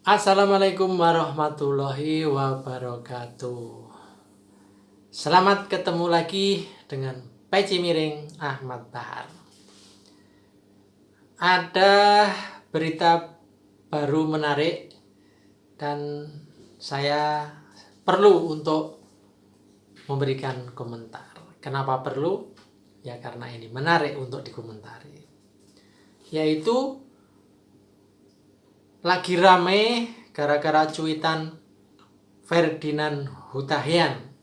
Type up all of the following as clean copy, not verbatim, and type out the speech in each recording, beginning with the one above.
Assalamualaikum warahmatullahi wabarakatuh. Selamat ketemu lagi dengan Peci Miring Ahmad Bahar. Ada berita baru menarik dan saya perlu untuk memberikan komentar. Kenapa perlu? Ya karena ini menarik untuk dikomentari. Yaitu lagi rame gara-gara cuitan Ferdinand Hutahian,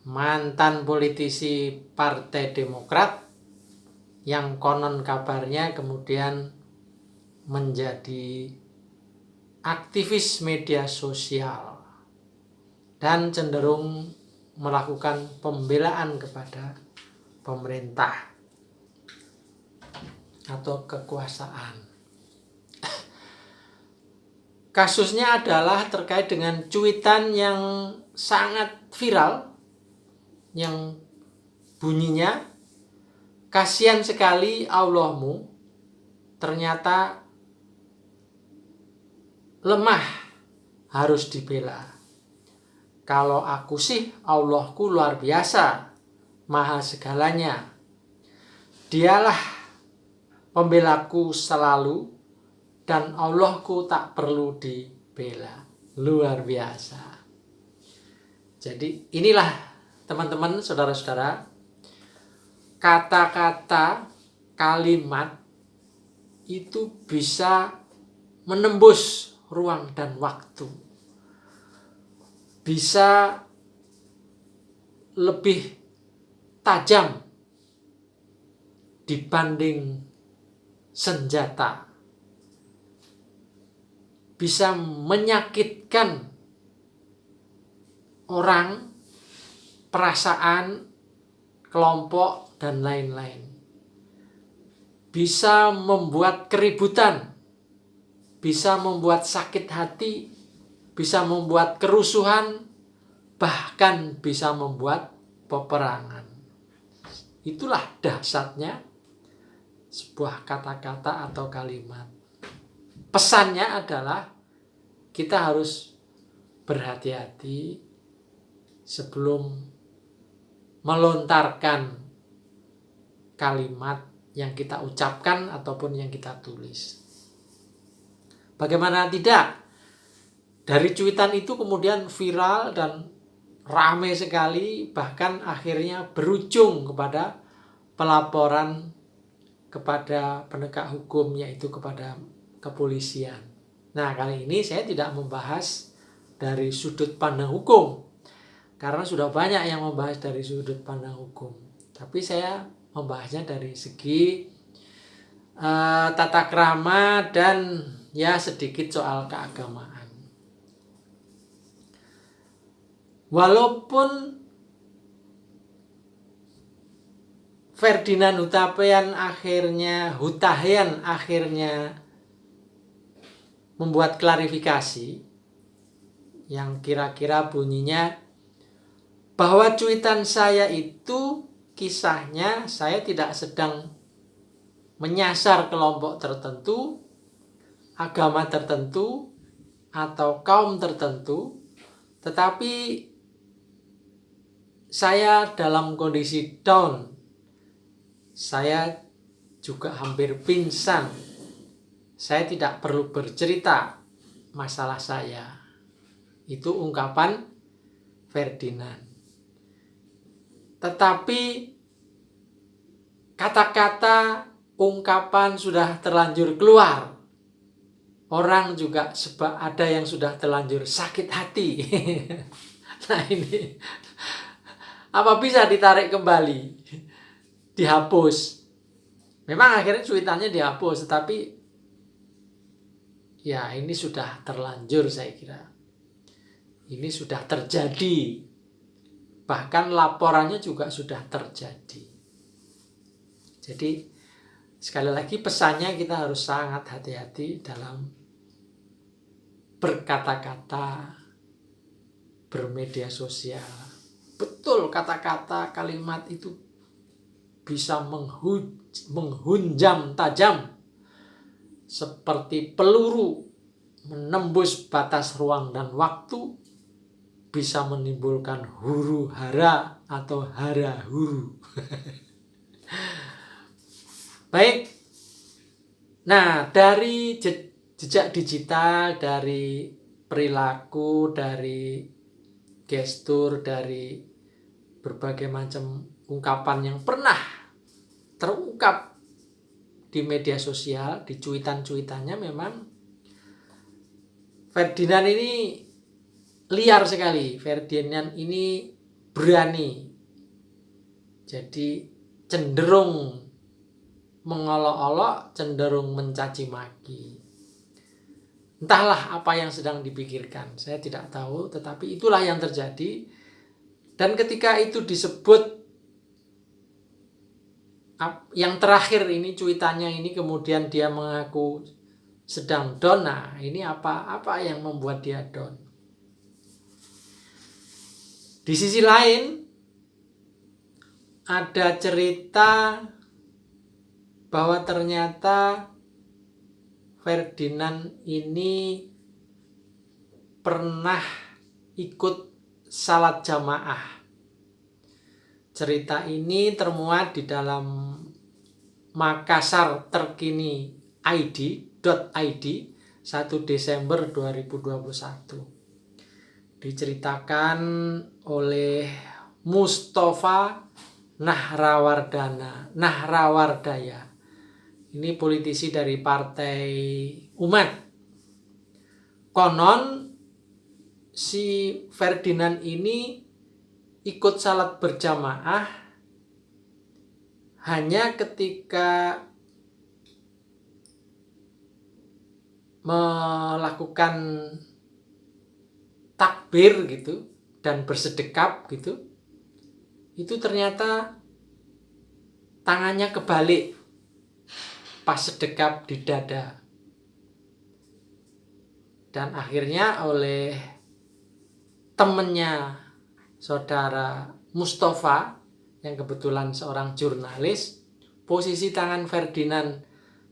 mantan politisi Partai Demokrat yang konon kabarnya kemudian menjadi aktivis media sosial dan cenderung melakukan pembelaan kepada pemerintah atau kekuasaan. Kasusnya adalah terkait dengan cuitan yang sangat viral yang bunyinya, "Kasihan sekali Allahmu, ternyata lemah harus dibela. Kalau aku sih Allahku luar biasa, maha segalanya. Dialah pembelaku selalu dan Allahku tak perlu dibela." Luar biasa. Jadi inilah teman-teman, saudara-saudara, kata-kata, kalimat itu bisa menembus ruang dan waktu. Bisa lebih tajam dibanding senjata. Bisa menyakitkan orang, perasaan, kelompok, dan lain-lain. Bisa membuat keributan, bisa membuat sakit hati, bisa membuat kerusuhan, bahkan bisa membuat peperangan. Itulah dahsyatnya sebuah kata-kata atau kalimat. Pesannya adalah kita harus berhati-hati sebelum melontarkan kalimat yang kita ucapkan ataupun yang kita tulis. Bagaimana tidak? Dari cuitan itu kemudian viral dan ramai sekali, bahkan akhirnya berujung kepada pelaporan kepada penegak hukum, yaitu kepada kepolisian. Nah, kali ini saya tidak membahas dari sudut pandang hukum, karena sudah banyak yang membahas dari sudut pandang hukum. Tapi saya membahasnya dari segi tata krama dan ya sedikit soal keagamaan. Walaupun Ferdinand Hutahian akhirnya membuat klarifikasi yang kira-kira bunyinya bahwa cuitan saya itu kisahnya saya tidak sedang menyasar kelompok tertentu, agama tertentu, atau kaum tertentu, tetapi saya dalam kondisi down, saya juga hampir pingsan. Saya tidak perlu bercerita masalah saya. Itu ungkapan Ferdinand. Tetapi kata-kata, ungkapan sudah terlanjur keluar. Orang juga ada yang sudah terlanjur sakit hati. Nah ini, apa bisa ditarik kembali? Dihapus. Memang akhirnya cuitannya dihapus, tetapi ya ini sudah terlanjur, saya kira. Ini sudah terjadi. Bahkan laporannya juga sudah terjadi. Jadi sekali lagi pesannya kita harus sangat hati-hati dalam berkata-kata, bermedia sosial. Betul, kata-kata, kalimat itu bisa menghunjam tajam seperti peluru menembus batas ruang dan waktu, bisa menimbulkan huru hara atau hara huru. Baik. Nah, dari jejak digital, dari perilaku, dari gestur, dari berbagai macam ungkapan yang pernah terungkap di media sosial, di cuitan-cuitannya, memang Ferdinand ini liar sekali. Ferdinand ini berani. Jadi cenderung mengolok-olok, cenderung mencaci maki. Entahlah apa yang sedang dipikirkan, saya tidak tahu, tetapi itulah yang terjadi. Dan ketika itu disebut, yang terakhir ini cuitannya ini, kemudian dia mengaku sedang down. Nah, ini apa yang membuat dia down? Di sisi lain, ada cerita bahwa ternyata Ferdinand ini pernah ikut salat jamaah. Cerita ini termuat di dalam Makassar Terkini .id 1 Desember 2021. Diceritakan oleh Mustafa Nahrawardaya. Ini politisi dari Partai Umat. Konon si Ferdinand ini ikut salat berjamaah hanya ketika melakukan takbir gitu dan bersedekap gitu, itu ternyata tangannya kebalik pas sedekap di dada. Dan akhirnya oleh temennya saudara Mustafa, yang kebetulan seorang jurnalis, posisi tangan Ferdinand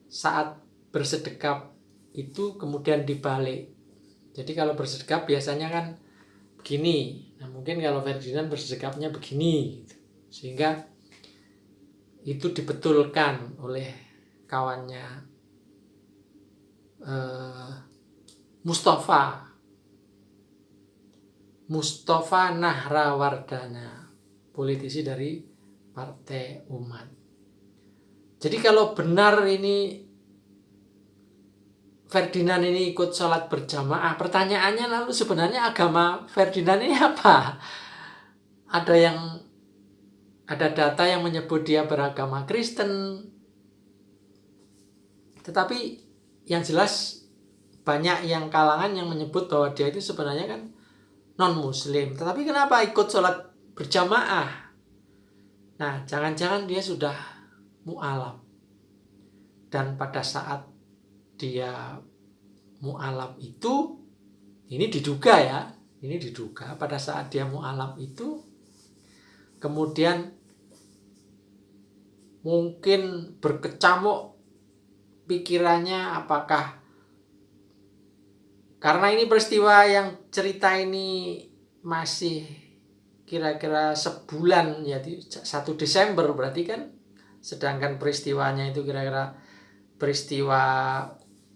saat bersedekap itu kemudian dibalik. Jadi kalau bersedekap biasanya kan begini. Nah, mungkin kalau Ferdinand bersedekapnya begini, sehingga itu dibetulkan oleh kawannya Mustafa Nahrawardana, politisi dari Partai Umat. Jadi kalau benar ini Ferdinand ini ikut sholat berjamaah, pertanyaannya lalu sebenarnya agama Ferdinand ini apa? Ada data yang menyebut dia beragama Kristen, tetapi yang jelas banyak yang kalangan yang menyebut bahwa dia itu sebenarnya kan non-muslim. Tetapi kenapa ikut sholat berjamaah? Nah, jangan-jangan dia sudah mu'alaf. Dan pada saat dia mu'alaf itu, ini diduga pada saat dia mu'alaf itu, kemudian mungkin berkecamuk pikirannya, apakah karena ini peristiwa yang cerita ini masih kira-kira sebulan, jadi 1 Desember berarti kan, sedangkan peristiwanya itu kira-kira peristiwa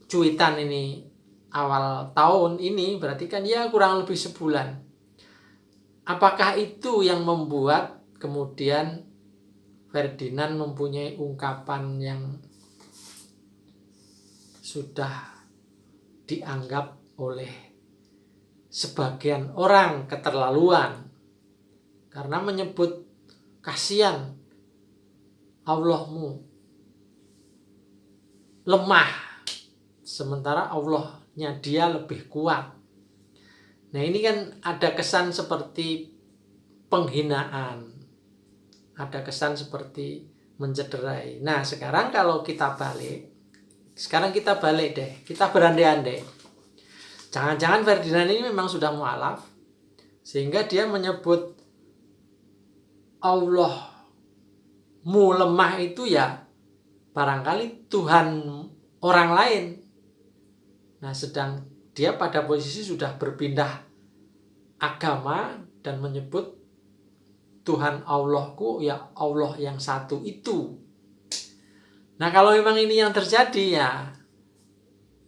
cuitan ini awal tahun ini, berarti kan ya kurang lebih sebulan. Apakah itu yang membuat kemudian Ferdinand mempunyai ungkapan yang sudah dianggap oleh sebagian orang keterlaluan, karena menyebut kasihan Allahmu lemah sementara Allahnya dia lebih kuat. Nah, ini kan ada kesan seperti penghinaan, ada kesan seperti mencederai. Nah, sekarang kita balik deh, kita berandai-andai. Jangan-jangan Ferdinand ini memang sudah mu'alaf, sehingga dia menyebut Allahmu lemah itu ya barangkali Tuhan orang lain. Nah, sedang dia pada posisi sudah berpindah agama dan menyebut Tuhan Allahku ya Allah yang satu itu. Nah, kalau memang ini yang terjadi ya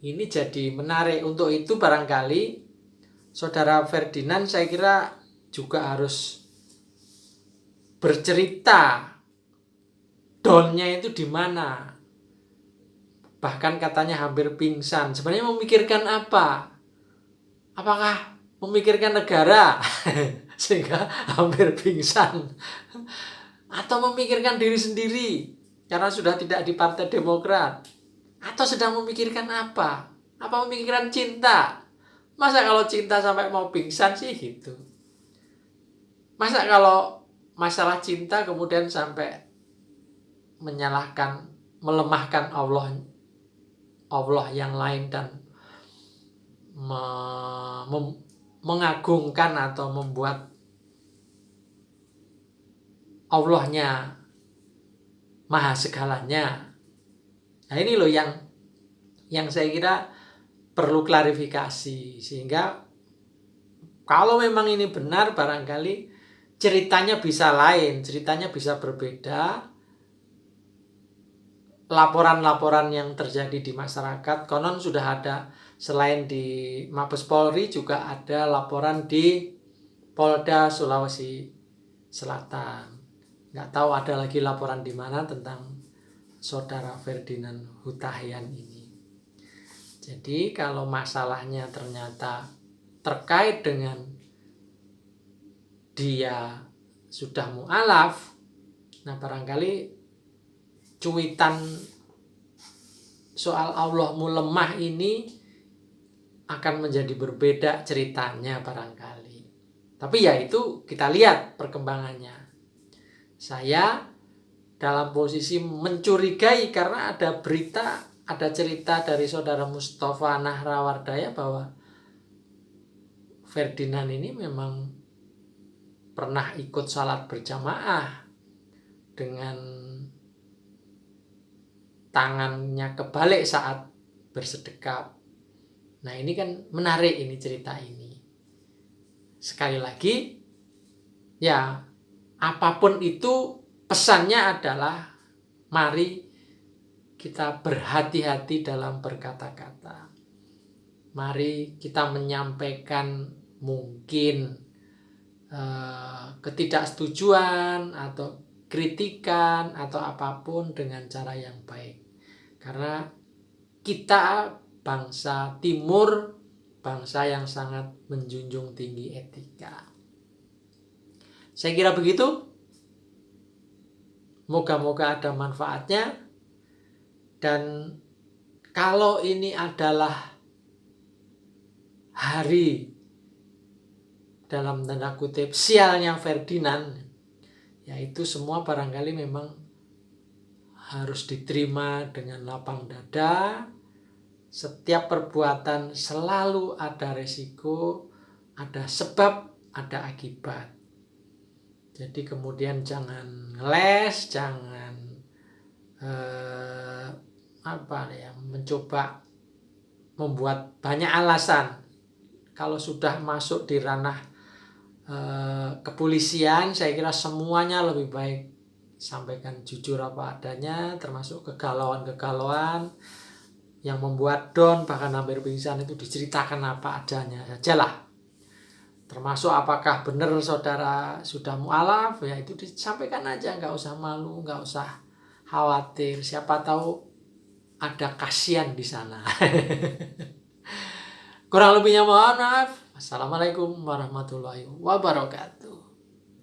ini jadi menarik. Untuk itu barangkali Saudara Ferdinand saya kira juga harus bercerita downnya itu di mana. Bahkan katanya hampir pingsan. Sebenarnya memikirkan apa? Apakah memikirkan negara sehingga hampir pingsan? Atau memikirkan diri sendiri karena sudah tidak di Partai Demokrat? Atau sedang memikirkan apa? Apa memikirkan cinta? Masa kalau cinta sampai mau pingsan sih gitu? Masa kalau masalah cinta kemudian sampai menyalahkan, melemahkan Allah yang lain dan mengagungkan atau membuat Allahnya maha segalanya. Nah, ini loh yang saya kira perlu klarifikasi, sehingga kalau memang ini benar barangkali ceritanya bisa lain, ceritanya bisa berbeda. Laporan-laporan yang terjadi di masyarakat, konon sudah ada selain di Mabes Polri juga ada laporan di Polda Sulawesi Selatan. Nggak tahu ada lagi laporan di mana tentang Saudara Ferdinand Hutahian ini. Jadi kalau masalahnya ternyata terkait dengan dia sudah mu'alaf, nah barangkali cuitan soal Allahmu lemah ini akan menjadi berbeda ceritanya barangkali. Tapi ya itu kita lihat perkembangannya. Saya dalam posisi mencurigai karena ada berita, ada cerita dari Saudara Mustafa Nahrawardaya bahwa Ferdinand ini memang pernah ikut salat berjamaah dengan tangannya kebalik saat bersedekap. Nah, ini kan menarik ini cerita ini. Sekali lagi, ya apapun itu pesannya adalah mari kita berhati-hati dalam berkata-kata. Mari kita menyampaikan mungkin ketidaksetujuan atau kritikan atau apapun dengan cara yang baik. Karena kita bangsa Timur, bangsa yang sangat menjunjung tinggi etika. Saya kira begitu. Moga-moga ada manfaatnya. Dan kalau ini adalah hari dalam tanda kutip sialnya Ferdinand, yaitu semua barangkali memang harus diterima dengan lapang dada. Setiap perbuatan selalu ada resiko, ada sebab, ada akibat. Jadi kemudian jangan ngeles, jangan mencoba membuat banyak alasan. Kalau sudah masuk di ranah kepolisian, saya kira semuanya lebih baik sampaikan jujur apa adanya, termasuk kegalauan-kegalauan yang membuat down bahkan hampir pingsan itu diceritakan apa adanya sajalah. Termasuk apakah benar saudara sudah mu'alaf, ya itu disampaikan aja, nggak usah malu, nggak usah khawatir. Siapa tahu ada kasihan di sana. Kurang lebihnya mohon maaf. Assalamualaikum warahmatullahi wabarakatuh.